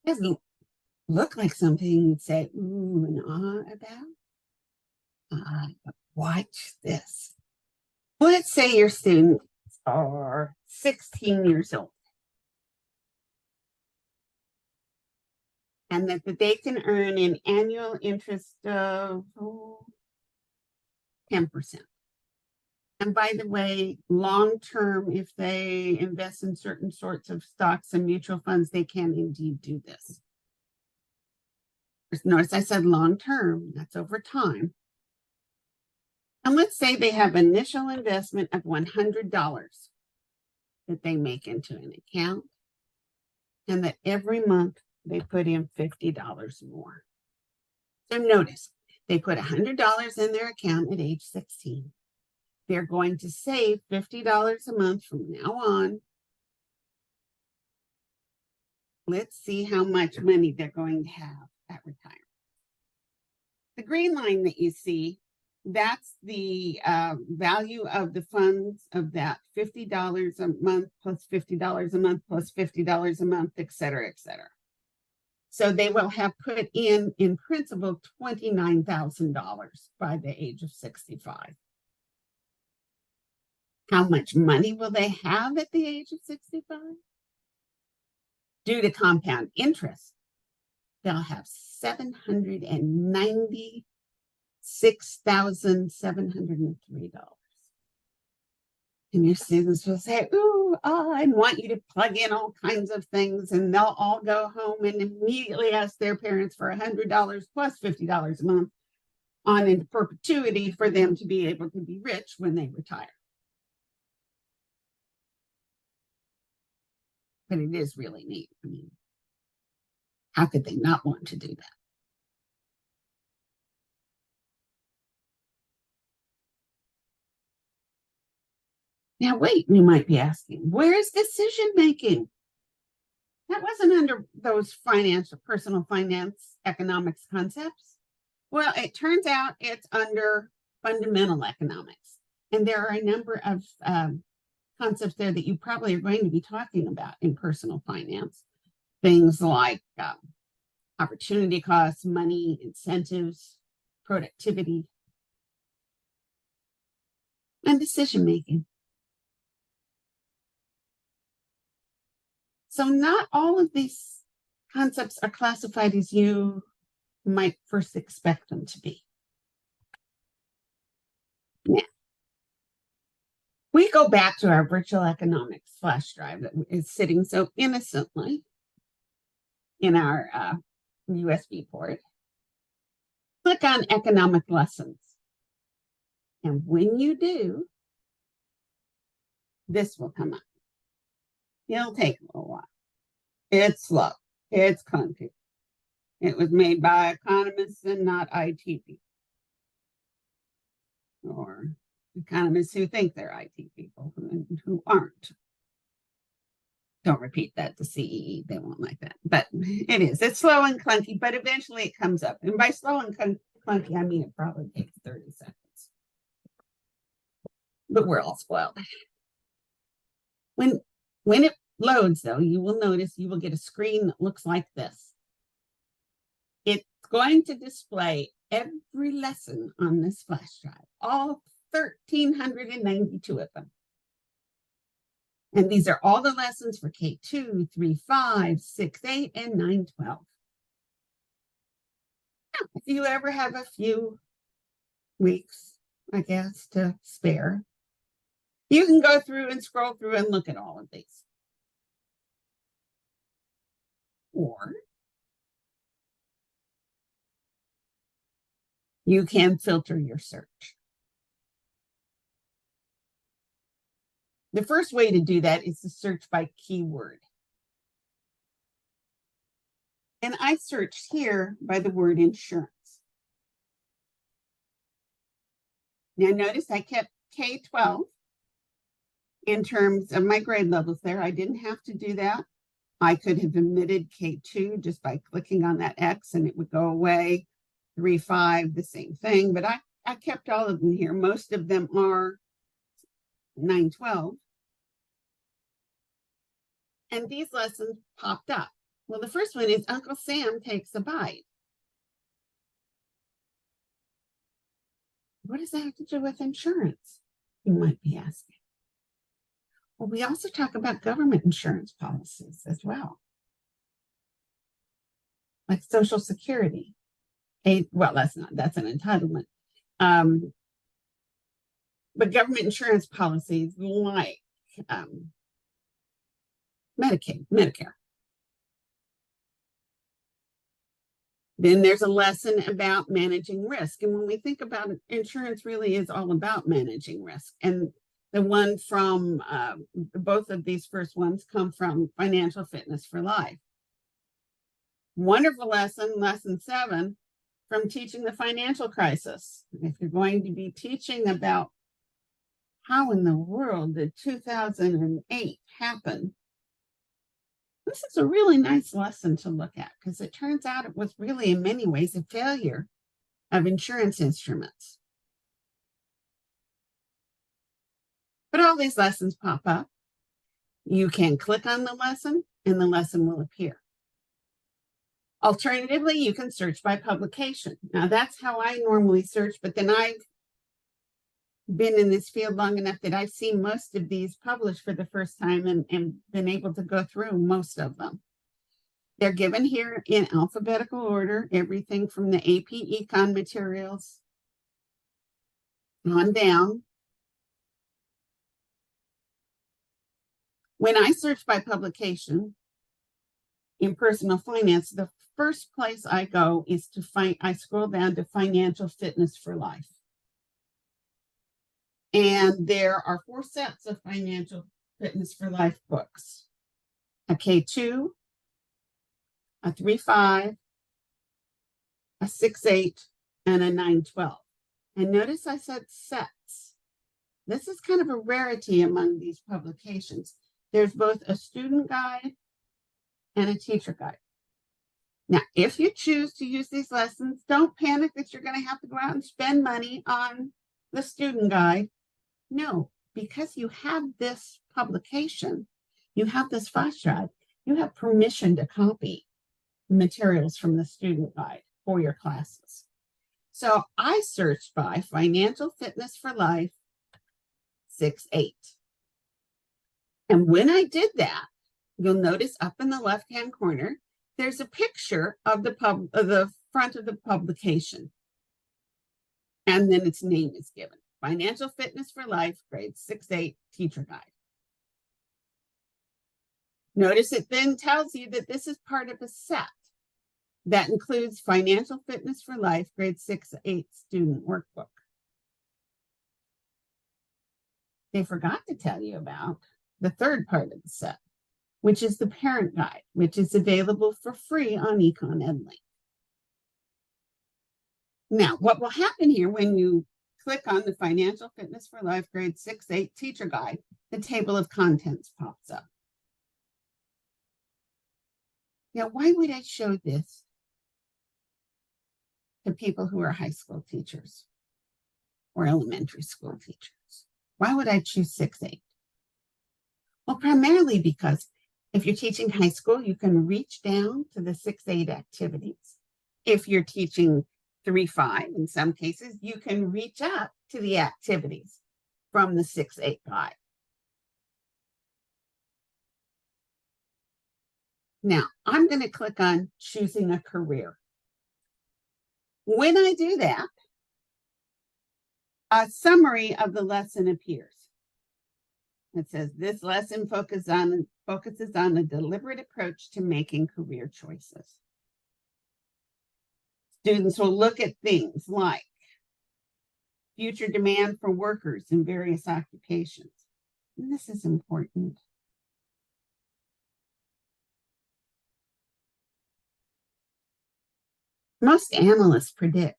Doesn't look like something you'd say ooh and ah about. But watch this. Let's say your students are 16 years old and that they can earn an annual interest of 10%. And by the way, long term, if they invest in certain sorts of stocks and mutual funds, they can indeed do this. Notice I said long term, that's over time. And let's say they have initial investment of $100 that they make into an account, and that every month they put in $50 more. So notice they put $100 in their account at age 16. They're going to save $50 a month from now on. Let's see how much money they're going to have at retirement. The green line that you see, that's the value of the funds of that $50 a month plus $50 a month plus $50 a month, et cetera, et cetera. So they will have put in principle, $29,000 by the age of 65. How much money will they have at the age of 65? Due to compound interest, they'll have $796,703. And your students will say, ooh, I want you to plug in all kinds of things, and they'll all go home and immediately ask their parents for $100 plus $50 a month on into perpetuity for them to be able to be rich when they retire. But it is really neat. I mean, how could they not want to do that? Now, wait, you might be asking, where is decision making? That wasn't under those financial, personal finance, economics concepts. Well, it turns out it's under fundamental economics. And there are a number of concepts there that you probably are going to be talking about in personal finance. Things like opportunity costs, money, incentives, productivity, and decision making. So not all of these concepts are classified as you might first expect them to be. Now, we go back to our virtual economics flash drive that is sitting so innocently in our USB port. Click on economic lessons. And when you do, this will come up. It'll take a little while. It's slow. It's clunky. It was made by economists and not IT people. Or economists who think they're IT people who aren't. Don't repeat that to CEE. They won't like that. But it is. It's slow and clunky, but eventually it comes up. And by slow and clunky, I mean it probably takes 30 seconds. But we're all spoiled. When it loads, though, you will notice you will get a screen that looks like this. It's going to display every lesson on this flash drive, all 1,392 of them. And these are all the lessons for K2, 3, 5, 6, 8, and 9, 12. Now, if you ever have a few weeks, I guess, to spare, you can go through and scroll through and look at all of these. Or you can filter your search. The first way to do that is to search by keyword. And I searched here by the word insurance. Now notice I kept K-12 in terms of my grade levels there. I didn't have to do that. I could have omitted K2 just by clicking on that X and it would go away. 3, 5, the same thing, but I kept all of them here. Most of them are 9, 12. And these lessons popped up. Well, the first one is Uncle Sam takes a bite. What does that have to do with insurance? You might be asking. Well, we also talk about government insurance policies as well, like Social Security. Well, that's an entitlement. Um, but government insurance policies like Medicaid, Medicare. Then there's a lesson about managing risk. And when we think about it, insurance really is all about managing risk. And the one from both of these first ones come from Financial Fitness for Life. Wonderful lesson, lesson 7, from Teaching the Financial Crisis. If you're going to be teaching about how in the world did 2008 happen, this is a really nice lesson to look at, because it turns out it was really in many ways a failure of insurance instruments. But all these lessons pop up. You can click on the lesson and the lesson will appear. Alternatively, you can search by publication. Now that's how I normally search, but then I've been in this field long enough that I've seen most of these published for the first time and been able to go through most of them. They're given here in alphabetical order, everything from the AP Econ materials on down. When I search by publication in personal finance, the first place I go is to I scroll down to Financial Fitness for Life. And there are 4 sets of Financial Fitness for Life books: a K2, a 3.5, a 6.8, and a 9.12. And notice I said sets. This is kind of a rarity among these publications. There's both a student guide and a teacher guide. Now, if you choose to use these lessons, don't panic that you're going to have to go out and spend money on the student guide. No, because you have this publication, you have this flash drive, you have permission to copy materials from the student guide for your classes. So I searched by Financial Fitness for Life 6.8. And when I did that, you'll notice up in the left-hand corner, there's a picture of the front of the publication. And then its name is given: Financial Fitness for Life, grade 6.8 teacher guide. Notice it then tells you that this is part of a set that includes Financial Fitness for Life, grade 6.8 student workbook. They forgot to tell you about the third part of the set, which is the parent guide, which is available for free on Econ EdLink. Now, what will happen here when you click on the Financial Fitness for Life grade 6.8 teacher guide, the table of contents pops up. Now, why would I show this to people who are high school teachers or elementary school teachers? Why would I choose 6.8? Well, primarily because if you're teaching high school, you can reach down to the 6.8 activities. If you're teaching 3.5, in some cases, you can reach up to the activities from the 6.8 guide. Now, I'm going to click on choosing a career. When I do that, a summary of the lesson appears. It says this lesson focuses on a deliberate approach to making career choices. Students will look at things like future demand for workers in various occupations. And this is important. Most analysts predict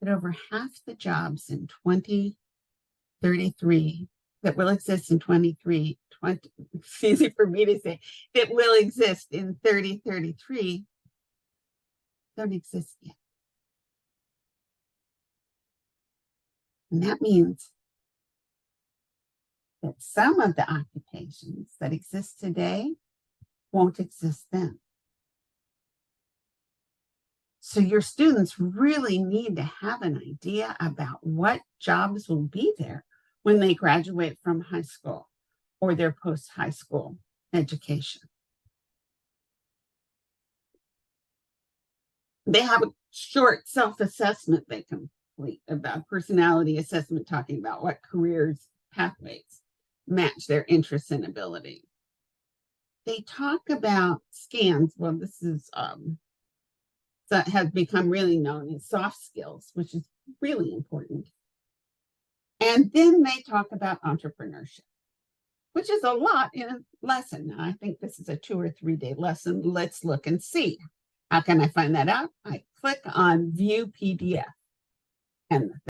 that over half the jobs in 2033 that will exist in 20, it's easy for me to say, that will exist in 2033 don't exist yet. And that means that some of the occupations that exist today won't exist then. So your students really need to have an idea about what jobs will be there when they graduate from high school or their post-high school education. They have a short self-assessment they complete about personality assessment, talking about what careers pathways match their interests and abilities. They talk about scans. Well, this is that has become really known as soft skills, which is really important. And then they talk about entrepreneurship, which is a lot in a lesson. Now, I think this is a 2 or 3 day lesson. Let's look and see. How can I find that out? I click on View PDF, and